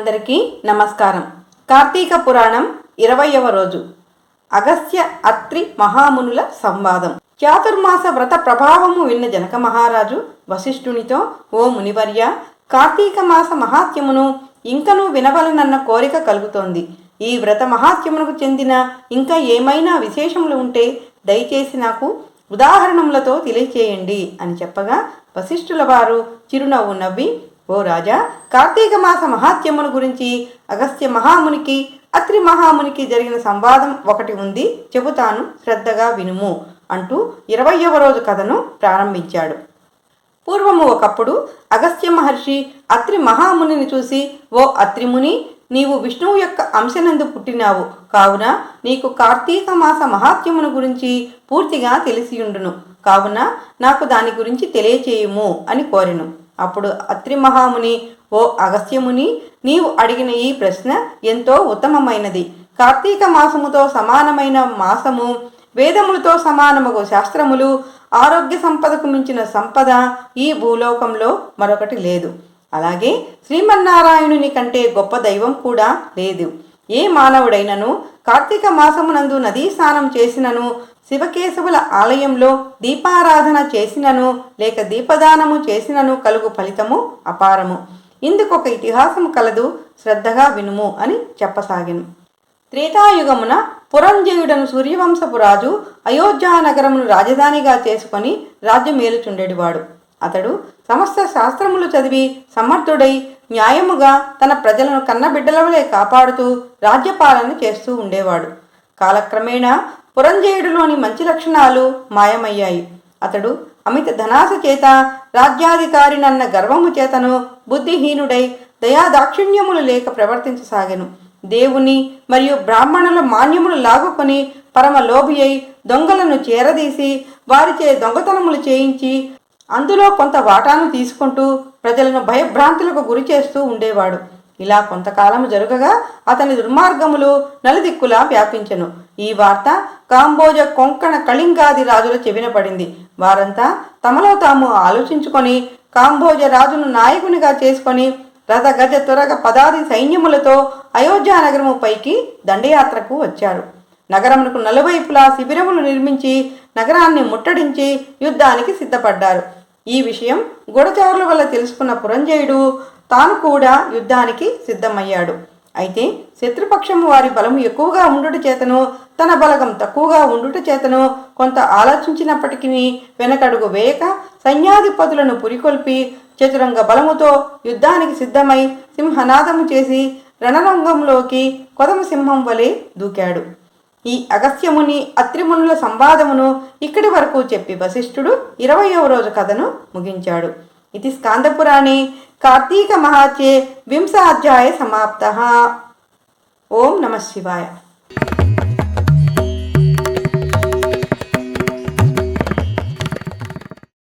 అందరికీ నమస్కారం. కార్తీక పురాణం 20వ రోజు. అగస్త్య అత్రి మహామునుల సంవాదం. చాతుర్మాస వ్రత ప్రభావము విన్న జనక మహారాజు వశిష్ఠునితో, ఓ మునివర్య, కార్తీక మాస మహాత్యమును ఇంకనూ వినవలనన్న కోరిక కలుగుతోంది. ఈ వ్రత మహాత్యమునకు చెందిన ఇంకా ఏమైనా విశేషములు ఉంటే దయచేసి నాకు ఉదాహరణములతో తెలియచేయండి అని చెప్పగా, వశిష్ఠుల వారు చిరునవ్వు నవ్వి, ఓ రాజా, కార్తీక మాస మహాత్యమును గురించి అగస్త్య మహామునికి అత్రి మహామునికి జరిగిన సంవాదం ఒకటి ఉంది, చెబుతాను, శ్రద్ధగా వినుము అంటూ 20వ రోజు కథను ప్రారంభించాడు. పూర్వము ఒకప్పుడు అగస్త్య మహర్షి అత్రి మహామునిని చూసి, ఓ అత్రిముని, నీవు విష్ణువు యొక్క అంశనందు పుట్టినావు కావున నీకు కార్తీక మాస మహాత్యమును గురించి పూర్తిగా తెలిసియుండును, కావున నాకు దాని గురించి తెలియచేయుము అని కోరెను. అప్పుడు అత్రి మహాముని, ఓ అగస్త్యముని, నీవు అడిగిన ఈ ప్రశ్న ఎంతో ఉత్తమమైనది. కార్తీక మాసముతో సమానమైన మాసము, వేదములతో సమానముగు శాస్త్రములు, ఆరోగ్య సంపదకు మించిన సంపద ఈ భూలోకంలో మరొకటి లేదు. అలాగే శ్రీమన్నారాయణుని కంటే గొప్ప దైవం కూడా లేదు. ఏ మానవుడైనను కార్తీక మాసమునందు నదీ స్నానం చేసినను, శివకేశవుల ఆలయంలో దీపారాధన చేసినను, లేక దీపదానము చేసినను కలుగు ఫలితము అపారము. ఇందుకొక ఇతిహాసము కలదు, శ్రద్ధగా వినుము అని చెప్పసాగెను. త్రేతాయుగమున పురంజయుడను సూర్యవంశపు రాజు అయోధ్యానగరమును రాజధానిగా చేసుకొని రాజ్యమేలుచుండెడివాడు. అతడు సమస్త శాస్త్రములు చదివి సమర్థుడై న్యాయముగా తన ప్రజలను కన్నబిడ్డలవలే కాపాడుతూ రాజ్యపాలన చేస్తూ ఉండేవాడు. కాలక్రమేణా పురంజయుడిలోని మంచి లక్షణాలు మాయమయ్యాయి. అతడు అమిత ధనాశ చేత, రాజ్యాధికారినన్న గర్వము చేతను బుద్ధిహీనుడై దయాదాక్షిణ్యములు లేక ప్రవర్తించసాగెను. దేవుని మరియు బ్రాహ్మణుల మాన్యములు లాగుకొని పరమ లోభి అయి దొంగలను చేరదీసి వారిచే దొంగతనములు చేయించి అందులో కొంత వాటాను తీసుకుంటూ ప్రజలను భయభ్రాంతులకు గురి చేస్తూ ఉండేవాడు. ఇలా కొంతకాలము జరుగగా అతని దుర్మార్గములు నలుదిక్కులా వ్యాపించెను. ఈ వార్త కాంబోజ, కొంకణ, కళింగాది రాజుల చెవిన పడింది. వారంతా తమలో తాము ఆలోచించుకొని కాంబోజ రాజును నాయకునిగా చేసుకొని రథ, గజ, త్వరగ, పదాది సైన్యములతో అయోధ్య నగరము పైకి దండయాత్రకు వచ్చారు. నగరమునకు నలువైపులా శిబిరములు నిర్మించి నగరాన్ని ముట్టడించి యుద్ధానికి సిద్ధపడ్డారు. ఈ విషయం గూఢచారుల వల్ల తెలుసుకున్న పురంజయుడు తాను కూడా యుద్ధానికి సిద్ధమయ్యాడు. అయితే శత్రుపక్షము వారి బలము ఎక్కువగా ఉండుట చేతను, తన బలగం తక్కువగా ఉండుట చేతను కొంత ఆలోచించినప్పటికీ వెనకడుగు వేయక సైన్యాధిపతులను పురికొల్పి చతురంగ బలముతో యుద్ధానికి సిద్ధమై సింహనాదము చేసి రణరంగంలోకి కొదమ సింహం వలె దూకాడు. ఈ అగస్త్యముని అత్రిమునుల సంవాదమును ఇక్కడి వరకు చెప్పి వశిష్ఠుడు 20వ రోజు కథను ముగించాడు. ఇది స్కాందపురాణే కార్తీక మహాత్యే 20వ అధ్యాయ సమాప్తః. ఓం నమః శివాయ.